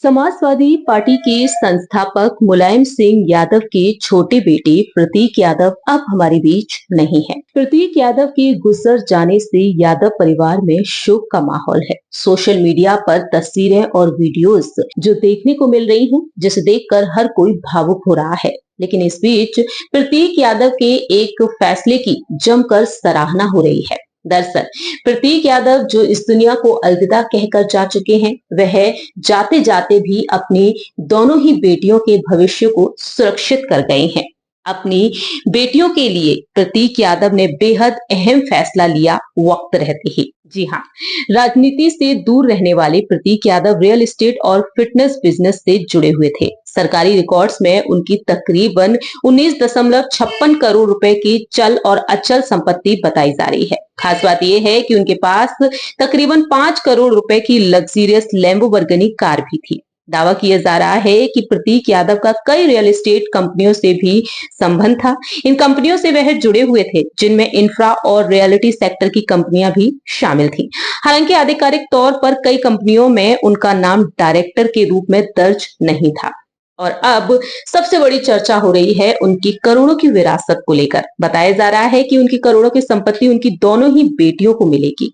Samajwadi party के संस्थापक मुलायम सिंह यादव के छोटे बेटे प्रतीक यादव अब हमारे बीच नहीं है। प्रतीक यादव के गुजर जाने से यादव परिवार में शोक का माहौल है। सोशल मीडिया पर तस्वीरें और वीडियोस जो देखने को मिल रही हैं, जिसे देखकर हर कोई भावुक हो रहा है। लेकिन इस बीच प्रतीक यादव के एक फैसले की जमकर सराहना हो रही है। दरअसल प्रतीक यादव जो इस दुनिया को अलविदा कहकर जा चुके हैं, वह जाते जाते भी अपनी दोनों ही बेटियों के भविष्य को सुरक्षित कर गए हैं। अपनी बेटियों के लिए प्रतीक यादव ने बेहद अहम फैसला लिया वक्त रहते ही। जी हाँ, राजनीति से दूर रहने वाले प्रतीक यादव रियल एस्टेट और फिटनेस बिजनेस से जुड़े हुए थे। सरकारी रिकॉर्ड्स में उनकी तकरीबन 19.56 करोड़ रुपए की चल और अचल संपत्ति बताई जा रही है। खास बात यह है कि उनके पास तकरीबन 5 करोड़ रुपए की लग्जरियस लैम्बोर्गिनी कार भी थी। दावा किया जा रहा है कि प्रतीक यादव का कई रियल एस्टेट कंपनियों से भी संबंध था। इन कंपनियों से वह जुड़े हुए थे, जिनमें इंफ्रा और रियलिटी सेक्टर की कंपनियां भी शामिल थीं। हालांकि आधिकारिक तौर पर कई कंपनियों में उनका नाम डायरेक्टर के रूप में दर्ज नहीं था। और अब सबसे बड़ी चर्चा हो रही है उनकी करोड़ों की विरासत को लेकर। बताया जा रहा है कि उनकी करोड़ों की संपत्ति उनकी दोनों ही बेटियों को मिलेगी।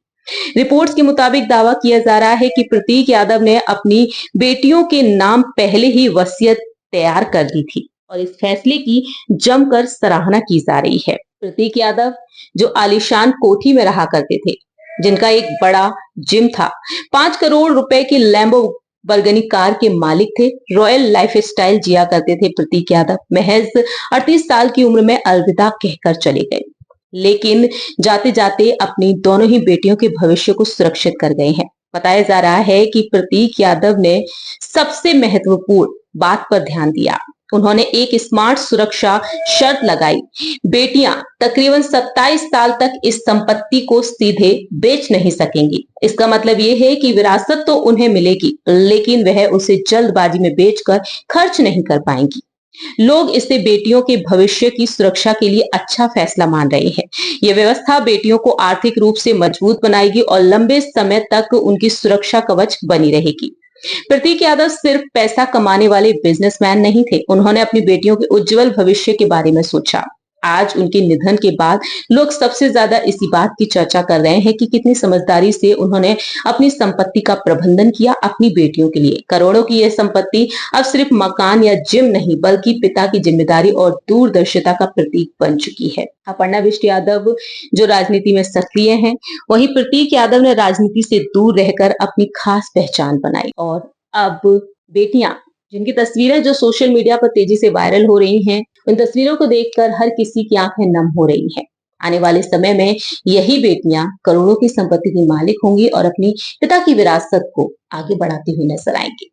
रिपोर्ट्स के मुताबिक दावा किया जा रहा है कि प्रतीक यादव ने अपनी बेटियों के नाम पहले ही वसीयत तैयार कर दी थी और इस फैसले की जमकर सराहना की जा रही है। प्रतीक यादव जो आलीशान कोठी में रहा करते थे, जिनका एक बड़ा जिम था, 5 करोड़ रुपए की लैम्बोर्गिनी कार के मालिक थे, रॉयल लाइफस्टाइल जिया करते थे। प्रतीक यादव महज 38 साल की उम्र में अलविदा कहकर चले गए, लेकिन जाते जाते अपनी दोनों ही बेटियों के भविष्य को सुरक्षित कर गए हैं। बताया जा रहा है कि प्रतीक यादव ने सबसे महत्वपूर्ण बात पर ध्यान दिया। उन्होंने एक स्मार्ट सुरक्षा शर्त लगाई। बेटियां तकरीबन 27 साल तक इस संपत्ति को सीधे बेच नहीं सकेंगी। इसका मतलब यह है कि विरासत तो उन्हें मिलेगी, लेकिन वह उसे जल्दबाजी में बेचकर खर्च नहीं कर पाएंगी। लोग इसे बेटियों के भविष्य की सुरक्षा के लिए अच्छा फैसला मान रहे हैं। यह व्यवस्था बेटियों को आर्थिक रूप से मजबूत बनाएगी और लंबे समय तक उनकी सुरक्षा कवच बनी रहेगी। प्रतीक यादव सिर्फ पैसा कमाने वाले बिजनेसमैन नहीं थे, उन्होंने अपनी बेटियों के उज्जवल भविष्य के बारे में सोचा। आज उनके निधन के बाद लोग सबसे ज्यादा इसी बात की चर्चा कर रहे हैं कि कितनी समझदारी से उन्होंने अपनी संपत्ति का प्रबंधन किया अपनी बेटियों के लिए। करोड़ों की यह संपत्ति अब सिर्फ मकान या जिम नहीं, बल्कि पिता की जिम्मेदारी और दूरदर्शिता का प्रतीक बन चुकी है। अपर्णा बिष्ट यादव जो राजनीति में सक्रिय हैं, वहीं प्रतीक यादव ने राजनीति से दूर रहकर अपनी खास पहचान बनाई और अब बेटियां जिनकी तस्वीरें जो सोशल मीडिया पर तेजी से वायरल हो रही हैं, उन तस्वीरों को देखकर हर किसी की आंखें नम हो रही हैं। आने वाले समय में यही बेटियां करोड़ों की संपत्ति की मालिक होंगी और अपनी पिता की विरासत को आगे बढ़ाती हुई नजर आएंगी।